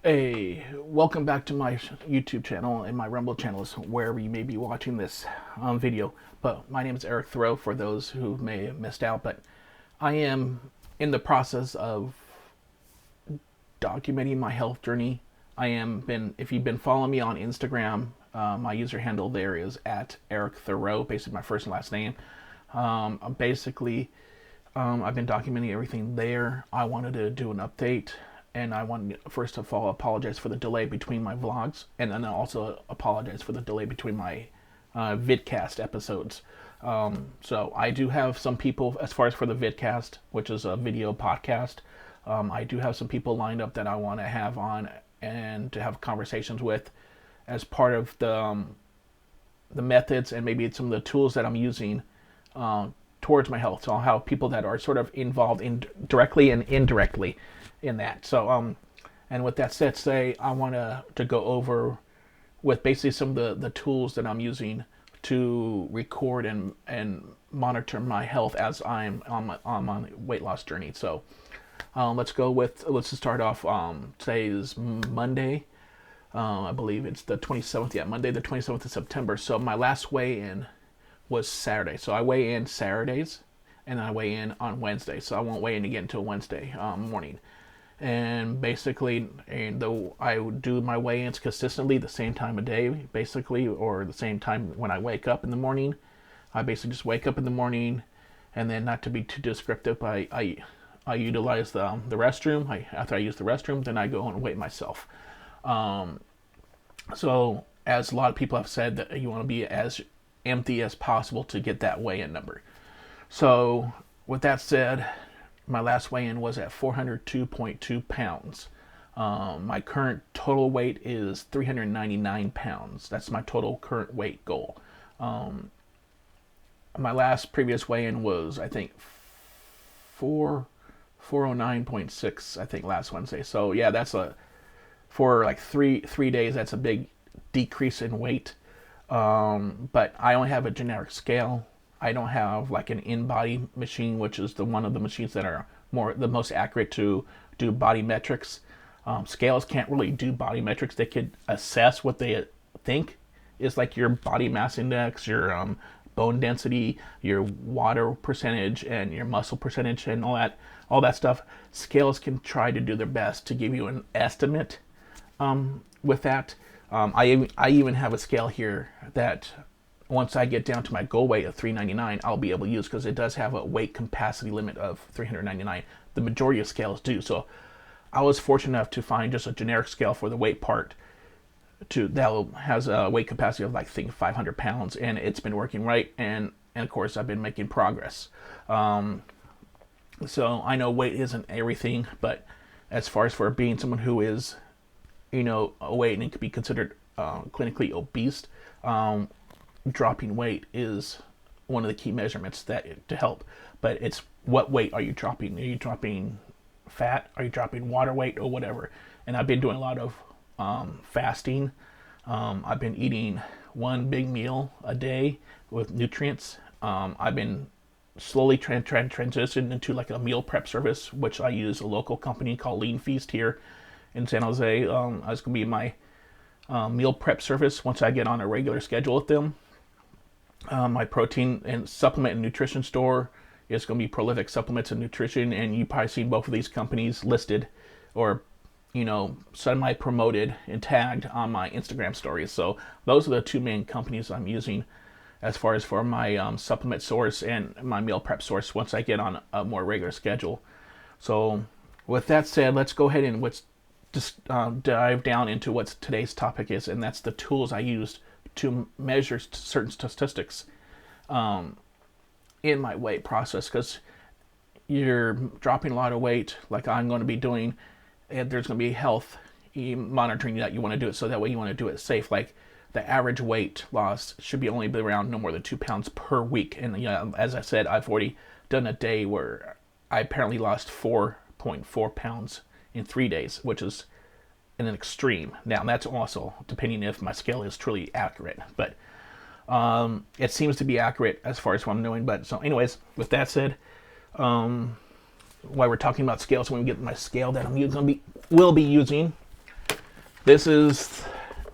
Hey, welcome back to my YouTube channel and my Rumble channels, wherever you may be watching this video. But my name is Eric Thurow, for those who may have missed out. But I am in the process of documenting my health journey. If you've been following me on Instagram, my user handle there is at Eric Thurow, basically my first and last name. I've been documenting everything there. I wanted to do an update, and I want first of all apologize for the delay between my vlogs, and then also apologize for the delay between my vidcast episodes. So I do have some people, as far as for the vidcast, which is a video podcast, I do have some people lined up that I want to have on and to have conversations with as part of the methods and maybe some of the tools that I'm using towards my health. So I'll have people that are sort of involved in directly and indirectly in that. So and with that said, I want to go over with basically some of the tools that I'm using to record and monitor my health as I'm on my weight loss journey. So let's just start off. Today is Monday. I believe it's the 27th. Yeah, Monday the 27th of September. So my last weigh-in was Saturday. So I weigh in Saturdays, and I weigh in on Wednesday. So I won't weigh in again until Wednesday morning. And basically, though I would do my weigh-ins consistently the same time of day, basically, or the same time when I wake up in the morning. I basically just wake up in the morning, and then, not to be too descriptive, I utilize the restroom. After I use the restroom, then I go and weigh myself. So, as a lot of people have said, that you want to be as empty as possible to get that weigh-in number. So, with that said, my last weigh-in was at 402.2 pounds. My current total weight is 399 pounds. That's my total current weight goal. My last previous weigh-in was, I think, 409.6, I think, last Wednesday. So yeah, for like three days, that's a big decrease in weight. But I only have a generic scale. I don't have like an in-body machine, which is one of the machines that are the most accurate to do body metrics. Scales can't really do body metrics. They could assess what they think is like your body mass index, your bone density, your water percentage, and your muscle percentage, and all that stuff. Scales can try to do their best to give you an estimate with that. I even have a scale here that once I get down to my goal weight of 399, I'll be able to use, because it does have a weight capacity limit of 399. The majority of scales do. So I was fortunate enough to find just a generic scale for the weight part that has a weight capacity of like, I think, 500 pounds, and it's been working right. And of course, I've been making progress. So I know weight isn't everything, but as far as for being someone who is, overweight and could be considered clinically obese, dropping weight is one of the key measurements to help. But it's, what weight are you dropping? Are you dropping fat? Are you dropping water weight, or whatever? And I've been doing a lot of fasting. I've been eating one big meal a day with nutrients. I've been slowly transitioning into like a meal prep service, which I use a local company called Lean Feast here in San Jose. It's going to be my meal prep service once I get on a regular schedule with them. My protein and supplement and nutrition store is going to be Prolific Supplements and Nutrition, and you've probably seen both of these companies listed or semi-promoted and tagged on my Instagram stories. So those are the two main companies I'm using as far as for my supplement source and my meal prep source once I get on a more regular schedule. So with that said, let's go ahead and just dive down into what today's topic is, and that's the tools I used to measure certain statistics in my weight process. Because you're dropping a lot of weight, like I'm going to be doing, and there's going to be health monitoring that you want to do it, so that way you want to do it safe. Like, the average weight loss should be only around no more than 2 pounds per week. And as I said, I've already done a day where I apparently lost 4.4 pounds in 3 days, which is in an extreme. Now, that's also depending if my scale is truly accurate, but it seems to be accurate as far as what I'm doing. But so anyways, with that said, while we're talking about scales, when we get my scale that will be using, This is,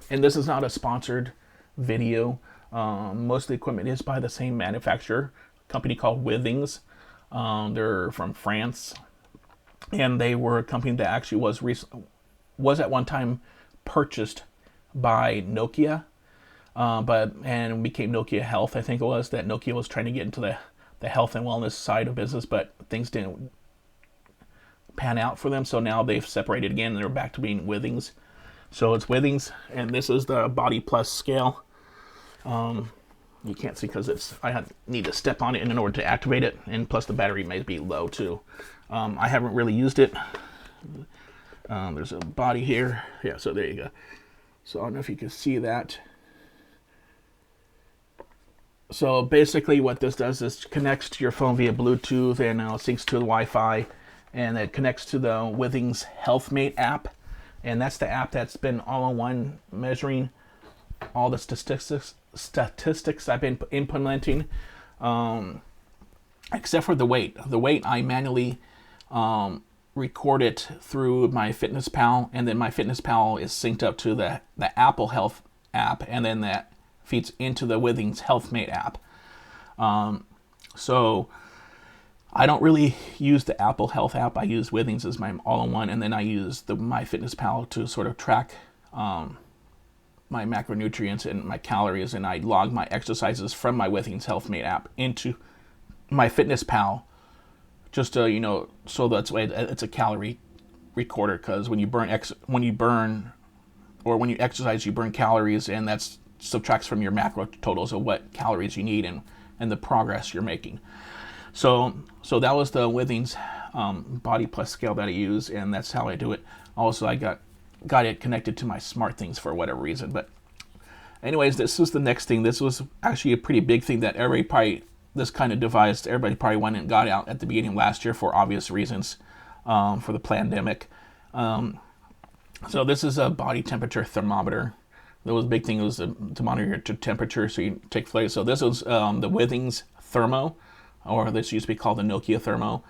and this is not a sponsored video. Most of the equipment is by the same manufacturer, a company called Withings. They're from France, and they were a company that actually was at one time purchased by Nokia, and became Nokia Health. I think it was that Nokia was trying to get into the health and wellness side of business, but things didn't pan out for them. So now they've separated again, and they're back to being Withings. So it's Withings, and this is the Body Plus scale. You can't see because I need to step on it in order to activate it, and plus the battery may be low too. I haven't really used it. There's a body here. Yeah, so there you go. So I don't know if you can see that. So basically what this does is connects to your phone via Bluetooth, and syncs to the Wi-Fi, and it connects to the Withings HealthMate app. And that's the app that's been all-in-one, measuring all the statistics I've been implementing, except for the weight. The weight I manually record it through MyFitnessPal, and then MyFitnessPal is synced up to the Apple Health app, and then that feeds into the Withings HealthMate app. So I don't really use the Apple Health app. I use Withings as my all-in-one, and then I use the MyFitnessPal to sort of track my macronutrients and my calories, and I log my exercises from my Withings HealthMate app into MyFitnessPal, just to, so that's why it's a calorie recorder, because when you exercise, you burn calories, and that subtracts from your macro totals of what calories you need and the progress you're making. So that was the Withings Body Plus scale that I use, and that's how I do it. Also, I got it connected to my SmartThings for whatever reason. But anyways, this was the next thing. This was actually a pretty big thing that this kind of device, everybody probably went and got out at the beginning of last year for obvious reasons, for the pandemic. So this is a body temperature thermometer. That was a big thing. It was to monitor your temperature, so you take place. So this was the Withings Thermo, or this used to be called the Nokia Thermo.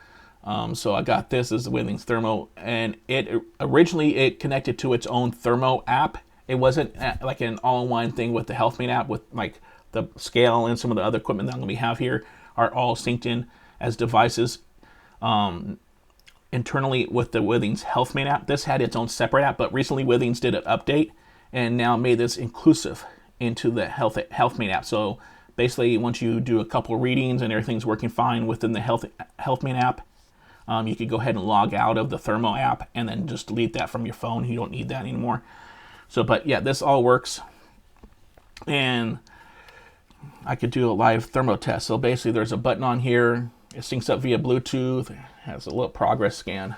So I got this as the Withings Thermo, and it originally connected to its own Thermo app. It wasn't like an all-in-one thing with the HealthMate app, with like the scale and some of the other equipment that I'm going to have here are all synced in as devices internally with the Withings HealthMate app. This had its own separate app, but recently Withings did an update and now made this inclusive into the HealthMate app. So basically, once you do a couple readings and everything's working fine within the HealthMate app, you could go ahead and log out of the Thermo app and then just delete that from your phone. You don't need that anymore. So, but yeah, this all works. And I could do a live thermo test. So basically, there's a button on here. It syncs up via Bluetooth. It has a little progress scan.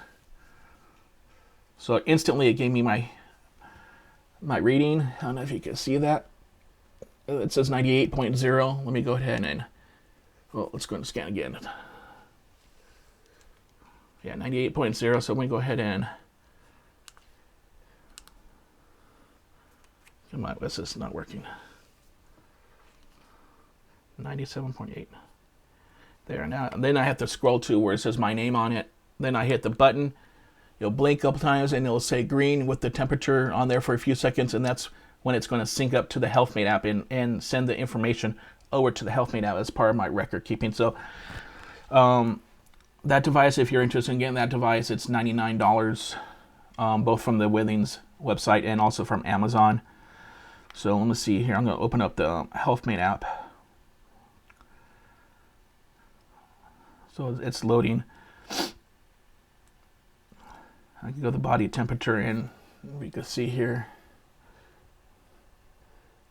So instantly, it gave me my reading. I don't know if you can see that. It says 98.0. Let me go ahead and, let's go and scan again. Yeah, 98.0. So let me go ahead and, come on, this is not working. 97.8. There, now, and then I have to scroll to where it says my name on it. Then I hit the button. You'll blink a couple times and it'll say green with the temperature on there for a few seconds, and that's when it's going to sync up to the HealthMate app and send the information over to the HealthMate app as part of my record keeping. So that device, if you're interested in getting that device, it's $99, both from the Withings website and also from Amazon. So let me see here. I'm going to open up the HealthMate app. So it's loading. I can go to the body temperature, and we can see here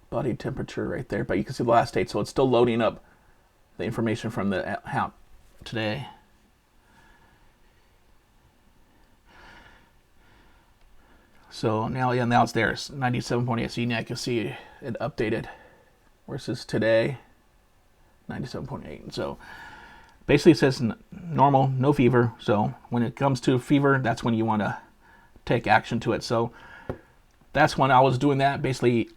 body temperature right there, but you can see the last date. So it's still loading up the information from the app today. So now it's there. It's 97.8. So now I can see it updated versus today, 97.8. So basically it says normal, no fever. So when it comes to fever, that's when you want to take action to it. So that's when I was doing that basically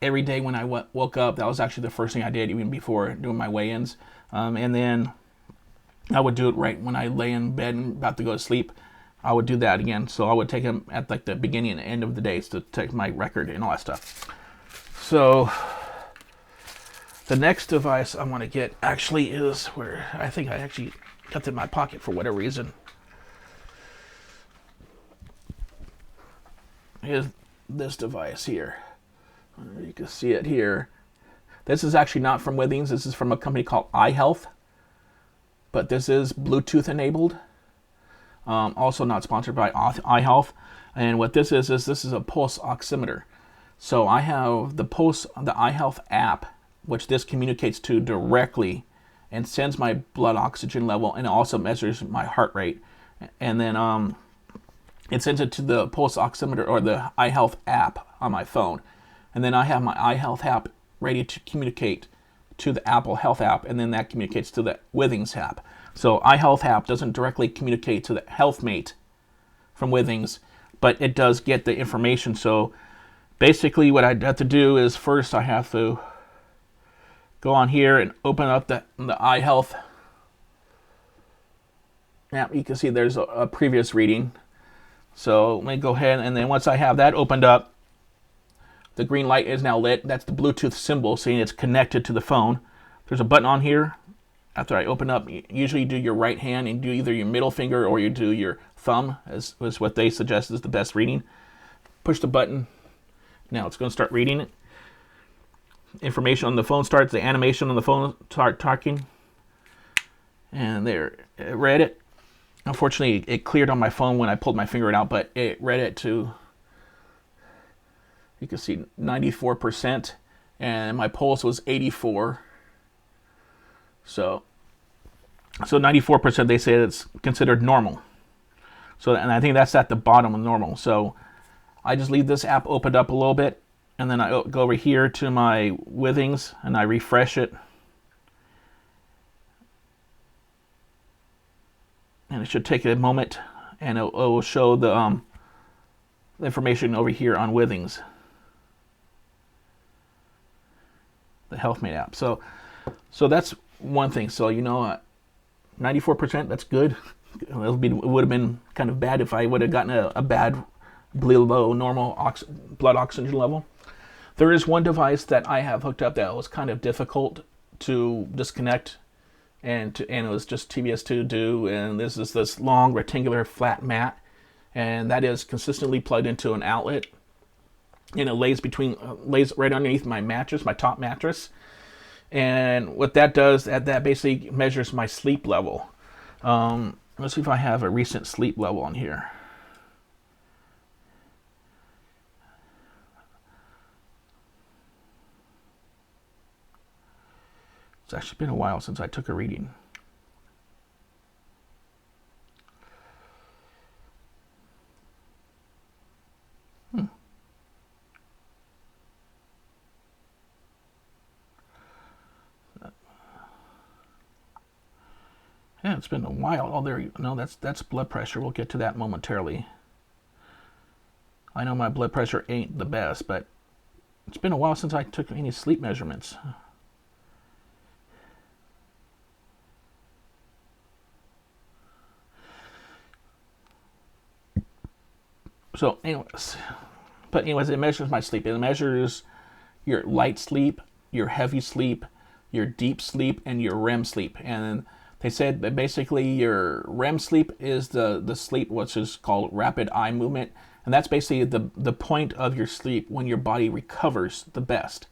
every day when I woke up. That was actually the first thing I did, even before doing my weigh-ins. And then I would do it right when I lay in bed and about to go to sleep. I would do that again. So I would take them at like the beginning and end of the days to take my record and all that stuff. So the next device I want to get actually is where I think I actually kept it in my pocket for whatever reason. Is this device here. You can see it here. This is actually not from Withings. This is from a company called iHealth. But this is Bluetooth enabled. Also not sponsored by iHealth. And what this is this is a Pulse Oximeter. So I have the iHealth app, which this communicates to directly and sends my blood oxygen level, and it also measures my heart rate. And then it sends it to the Pulse Oximeter or the iHealth app on my phone. And then I have my iHealth app ready to communicate to the Apple Health app, and then that communicates to the Withings app. So iHealth app doesn't directly communicate to the HealthMate from Withings, but it does get the information. So basically what I have to do is first I have to go on here and open up the iHealth app. You can see there's a previous reading. So let me go ahead, and then once I have that opened up, the green light is now lit. That's the Bluetooth symbol saying it's connected to the phone. There's a button on here. After I open up, usually you do your right hand and do either your middle finger or you do your thumb, as was what they suggest is the best reading. Push the button. Now it's going to start reading it. Information on the phone starts. The animation on the phone start talking. And there, it read it. Unfortunately, it cleared on my phone when I pulled my finger out, but it read it to, you can see 94%, and my pulse was 84. So 94%, they say it's considered normal. So, and I think that's at the bottom of normal. So I just leave this app opened up a little bit, and then I go over here to my Withings and I refresh it. And it should take a moment, and it will show the information over here on Withings, the HealthMate app. So that's one thing. So 94%, that's good. It would have been kind of bad if I would have gotten a bad below normal blood oxygen level. There is one device that I have hooked up that was kind of difficult to disconnect, and it was just tedious to do. And this is this long rectangular flat mat, and that is consistently plugged into an outlet, and it lays right underneath my mattress, my top mattress. And what that does, that basically measures my sleep level. Let's see if I have a recent sleep level on here. It's actually been a while since I took a reading. Yeah, it's been a while. Oh, there you go. No, that's blood pressure. We'll get to that momentarily. I know my blood pressure ain't the best, but it's been a while since I took any sleep measurements. So anyways, it measures my sleep. It measures your light sleep, your heavy sleep, your deep sleep, and your REM sleep. And they said that basically your REM sleep is the sleep, which is called rapid eye movement. And that's basically the point of your sleep when your body recovers the best.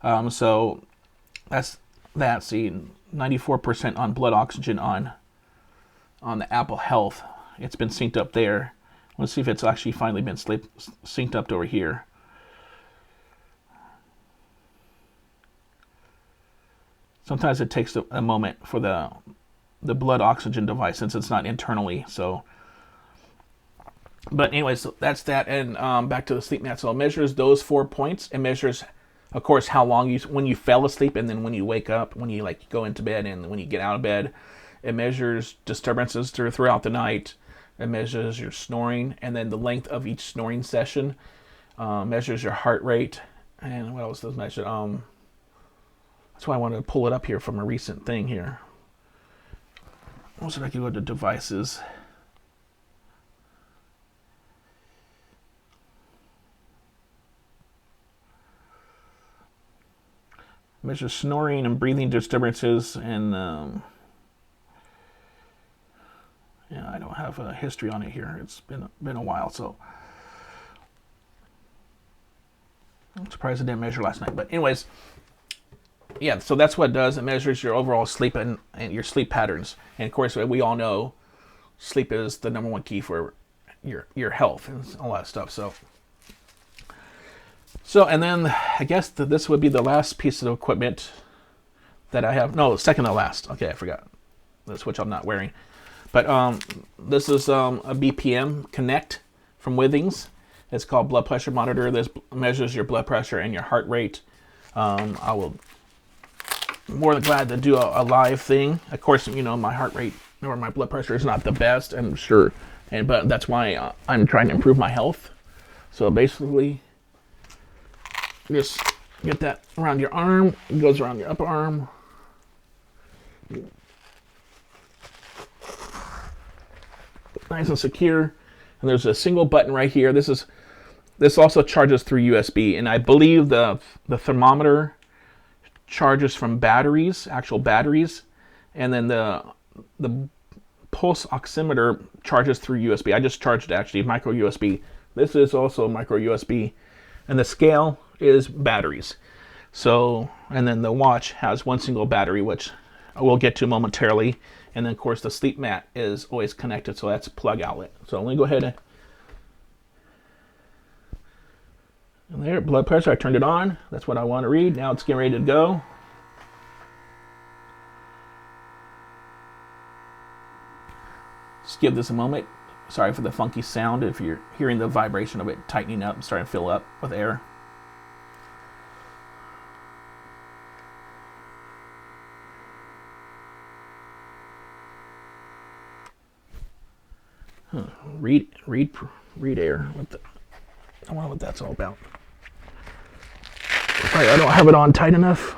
So that's the 94% on blood oxygen on the Apple Health. It's been synced up there. Let's see if it's actually finally been synced up to over here. Sometimes it takes a moment for the blood oxygen device, since it's not internally. So, but anyways, so that's that. And back to the sleep mat. So it measures those 4 points. It measures, of course, how long when you fell asleep, and then when you wake up, when you go into bed, and when you get out of bed. It measures disturbances throughout the night. It measures your snoring, and then the length of each snoring session. Measures your heart rate, and what else does it measure? That's why I wanted to pull it up here from a recent thing here. Also, I can go to devices. Measures snoring and breathing disturbances, and yeah, I don't have a history on it here. It's been a while, so I'm surprised I didn't measure last night. But anyways, yeah, so that's what it does. It measures your overall sleep and your sleep patterns. And of course, we all know sleep is the #1 key for your health and all that stuff. So and then I guess this would be the last piece of equipment that I have. No, second to last. Okay, I forgot. That's which I'm not wearing. But this is a BPM Connect from Withings. It's called blood pressure monitor. This measures your blood pressure and your heart rate. I will more than glad to do a live thing. Of course, you know, my heart rate or my blood pressure is not the best, I'm sure, but that's why I'm trying to improve my health. So basically, just get that around your arm. It goes around your upper arm. Nice and secure. And there's a single button right here. This also charges through USB, and I believe the thermometer charges from batteries, actual batteries, and then the Pulse Oximeter charges through USB. I just charged actually micro USB. This is also micro USB, and the scale is batteries. So, and then the watch has one single battery, which I will get to momentarily. And then of course the sleep mat is always connected, so that's plug outlet. So let me go ahead and there, blood pressure, I turned it on. That's what I want to read. Now it's getting ready to go. Just give this a moment. Sorry for the funky sound if you're hearing the vibration of it tightening up and starting to fill up with air. Read air. I wonder what that's all about. Sorry, I don't have it on tight enough.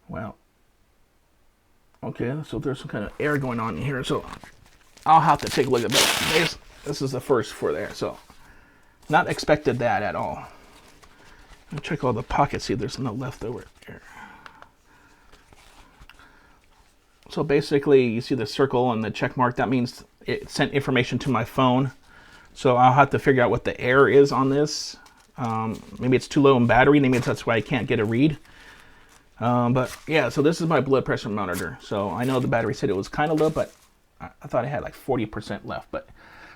Wow. Okay, so there's some kind of air going on in here, so I'll have to take a look at that. This is the first for there, so not expected that at all. I'll check all the pockets, see if there's no leftover air. So basically, you see the circle and the check mark. That means it sent information to my phone. So I'll have to figure out what the error is on this. Maybe it's too low in battery. Maybe that's why I can't get a read. But yeah, so this is my blood pressure monitor. So I know the battery said it was kind of low, but I thought it had like 40% left. But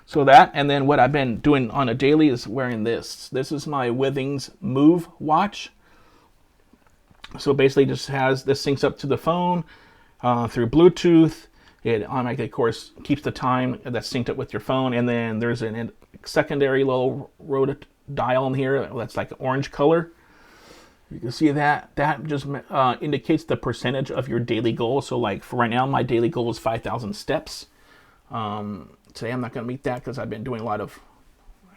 so that, and then what I've been doing on a daily is wearing this. This is my Withings Move watch. So basically, just has this syncs up to the phone through Bluetooth. It automatically, of course, keeps the time that's synced up with your phone, and then there's a secondary little rotary dial in here that's like orange color. You can see that just indicates the percentage of your daily goal. So like for right now, my daily goal is 5,000 steps. Today I'm not going to meet that because I've been doing a lot of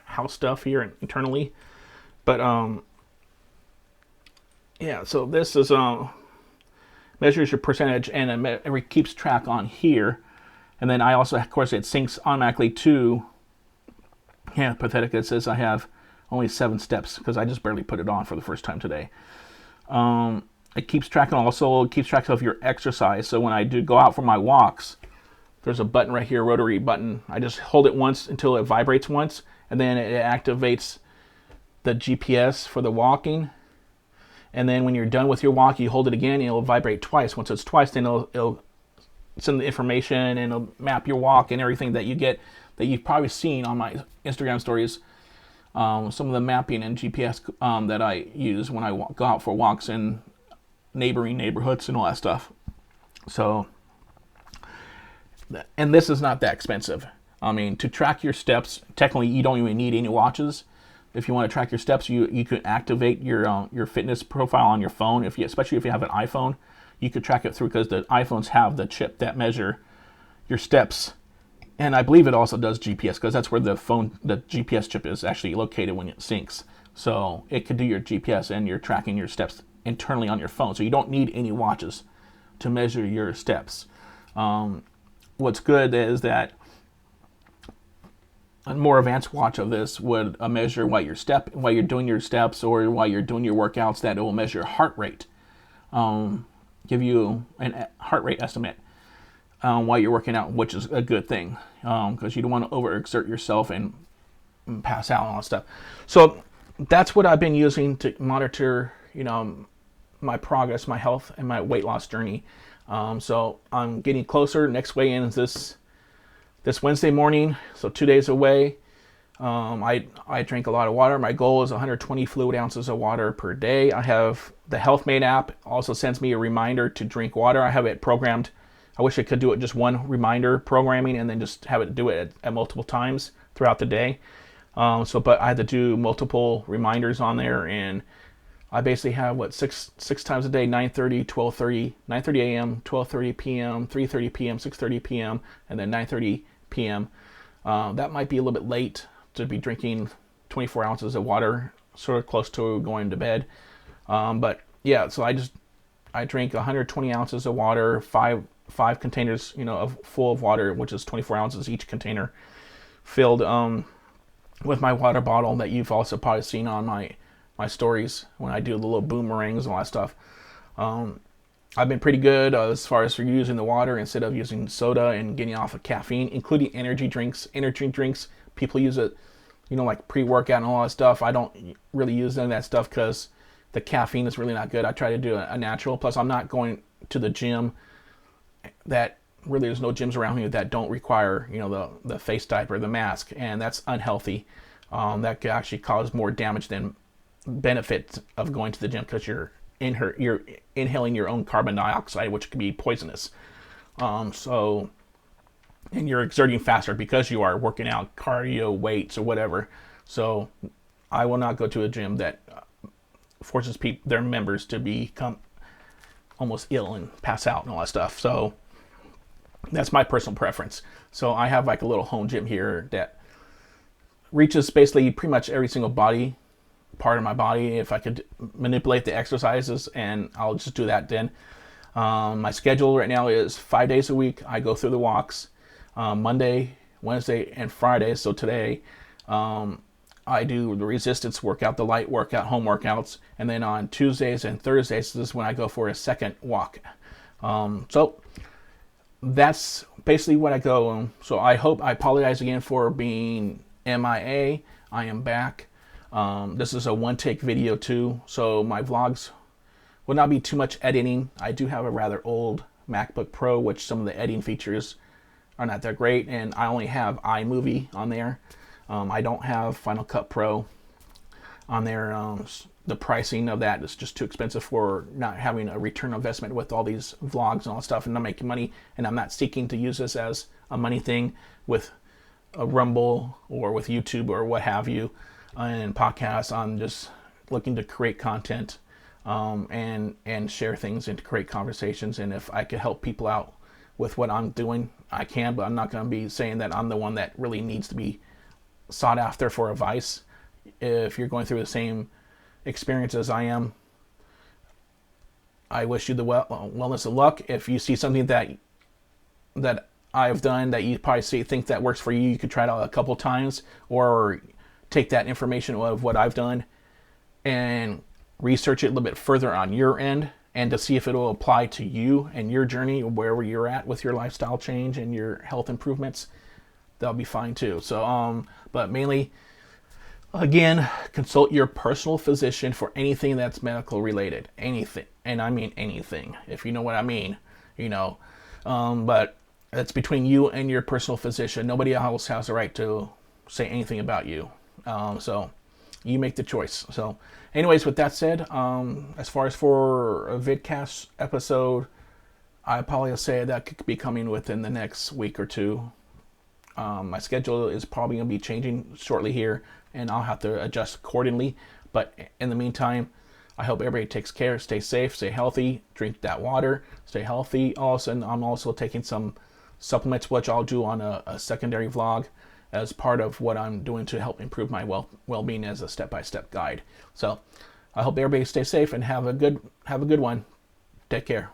house stuff here internally. But yeah, so this is measures your percentage, and it keeps track on here. And then I also, of course, it syncs automatically to, yeah, pathetic, it says I have only 7 steps because I just barely put it on for the first time today. It keeps track of your exercise. So when I do go out for my walks, there's a button right here, rotary button. I just hold it once until it vibrates once, and then it activates the GPS for the walking. And then when you're done with your walk, you hold it again, and it'll vibrate twice. Once it's twice, then it'll send the information, and it'll map your walk and everything that you get, that you've probably seen on my Instagram stories. Some of the mapping and GPS that I use when I go out for walks in neighboring neighborhoods and all that stuff. So and this is not that expensive. I mean, to track your steps, technically you don't even need any watches. If you want to track your steps, you can activate your fitness profile on your phone. Especially if you have an iPhone, you could track it through, because the iPhones have the chip that measure your steps, and I believe it also does GPS, because that's where the GPS chip is actually located when it syncs. So it could do your GPS, and you're tracking your steps internally on your phone. So you don't need any watches to measure your steps. What's good is that a more advanced watch of this would measure while you're doing your steps or while you're doing your workouts, that it will measure heart rate, give you a heart rate estimate while you're working out, which is a good thing, because you don't want to overexert yourself and pass out and all that stuff. So that's what I've been using to monitor, my progress, my health, and my weight loss journey. So I'm getting closer. Next weigh-in is this Wednesday morning, so 2 days away. I drink a lot of water. My goal is 120 fluid ounces of water per day. I have the HealthMate app, also sends me a reminder to drink water. I have it programmed. I wish I could do it just one reminder programming and then just have it do it at multiple times throughout the day. But I had to do multiple reminders on there, and I basically have six times a day: 9:30, 12:30, 9:30 a.m., 12:30 p.m., 3:30 p.m., 6:30 p.m., and then 9:30 p.m. That might be a little bit late to be drinking 24 ounces of water, sort of close to going to bed. But yeah, so I drink 120 ounces of water, five containers, full of water, which is 24 ounces each container, filled with my water bottle that you've also probably seen on my stories when I do the little boomerangs and all that stuff. I've been pretty good as far as for using the water instead of using soda and getting off of caffeine, including energy drinks. Energy drinks, people use it, like pre-workout and all that stuff. I don't really use none of that stuff because the caffeine is really not good. I try to do a natural. Plus, I'm not going to the gym. That really, there's no gyms around here that don't require, the face diaper, the mask, and that's unhealthy. That could actually cause more damage than benefit of going to the gym, because you're inhaling your own carbon dioxide, which can be poisonous. And you're exerting faster because you are working out cardio, weights, or whatever. So I will not go to a gym that forces their members to become almost ill and pass out and all that stuff. So that's my personal preference. So I have like a little home gym here that reaches basically pretty much every single body part of my body. If I could manipulate the exercises, and I'll just do that then. My schedule right now is 5 days a week. I go through the walks Monday, Wednesday, and Friday. So today I do the resistance workout, the light workout, home workouts, and then on Tuesdays and Thursdays, this is when I go for a second walk. So that's basically what I go. So I apologize again for being MIA. I am back. This is a one-take video too, so my vlogs will not be too much editing. I do have a rather old MacBook Pro, which some of the editing features are not that great, and I only have iMovie on there. I don't have Final Cut Pro on there. The pricing of that is just too expensive for not having a return on investment with all these vlogs and all that stuff, and not making money, and I'm not seeking to use this as a money thing with a Rumble or with YouTube or what have you. And podcasts. I'm just looking to create content and share things and to create conversations. And if I could help people out with what I'm doing, I can, but I'm not going to be saying that I'm the one that really needs to be sought after for advice. If you're going through the same experience as I am, I wish you the wellness of luck. If you see something that I've done that you probably think that works for you, you could try it out a couple times, or take that information of what I've done and research it a little bit further on your end, and to see if it will apply to you and your journey, wherever you're at with your lifestyle change and your health improvements. That'll be fine too. So, but mainly, again, consult your personal physician for anything that's medical related. Anything, and I mean anything, if you know what I mean, but it's between you and your personal physician. Nobody else has the right to say anything about you. So you make the choice. So anyways, with that said, as far as for a vidcast episode, I probably say that could be coming within the next week or two. My schedule is probably going to be changing shortly here, and I'll have to adjust accordingly. But in the meantime, I hope everybody takes care, stay safe, stay healthy, drink that water, stay healthy. Also, I'm also taking some supplements, which I'll do on a secondary vlog as part of what I'm doing to help improve my well-being as a step-by-step guide. So I hope everybody stay safe and have a good one. Take care.